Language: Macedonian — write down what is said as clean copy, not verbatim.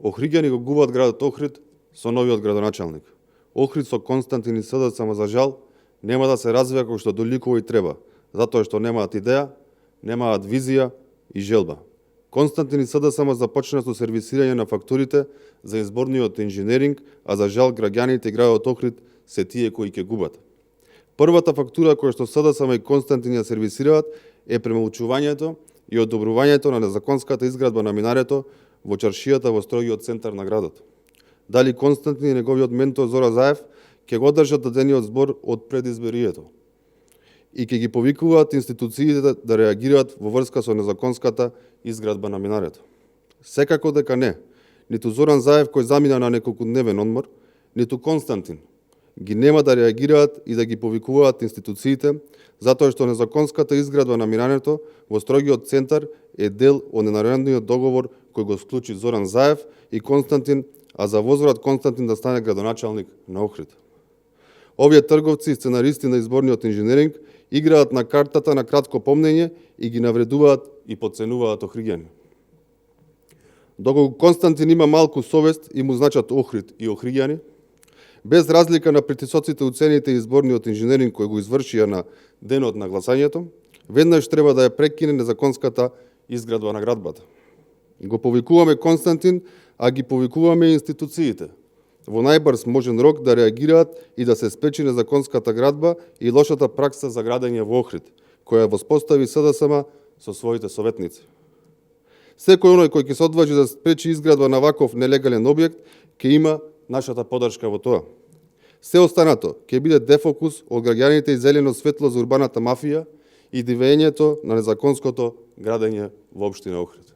Охриѓани го губат градот Охрид со новиот градоначалник. Охрид со Константин и СДСМ за жал нема да се развива како што доликува и треба, затоа што немаат идеја, немаат визија и желба. Константин и СДСМ започна со сервисирање на фактурите за изборниот инженеринг, а за жал граѓаните и градот Охрид се тие кои ќе губат. Првата фактура која што СДСМ и Константин ја сервисираат е премолчувањето и одобрувањето на незаконската изградба на минарето во чаршијата во строгиот центар на градот. Дали Константин и неговиот ментор Зора Заев ќе го одржат дадениот збор од предизборието и ќе ги повикуваат институциите да реагираат во врска со незаконската изградба на минарето. Секако дека не, ниту Зоран Заев кој замина на неколкудневен одмор, ниту Константин ги нема да реагираат и да ги повикуваат институциите, затоа што незаконската изградба на минарето во строгиот центар е дел од ненаредниот договор кој го склучи Зоран Заев и Константин, а за возврат Константин да стане градоначалник на Охрид. Овие трговци и сценаристи на изборниот инженеринг играат на картата на кратко помнење и ги навредуваат и потценуваат охриѓани. Доколку Константин има малку совест и му значат Охрид и охриѓани, без разлика на притисоците уцените и изборниот инженеринг кој го извршија на денот на гласањето, веднаш треба да ја прекине незаконската изградба на градбата. Го повикуваме Константин, а ги повикуваме и институциите во најбрз можен рок да реагираат и да се спречи незаконската градба и лошата пракса за градење во Охрид, која воспостави СДСМ со своите советници. Секој оној кој ќе се одважи да спречи изградба на ваков нелегален објект, ќе има нашата поддршка во тоа. Се останато ќе биде дефокус од граѓаните и зелено светло за урбаната мафија и дивењето на незаконското градење во општина Охрид.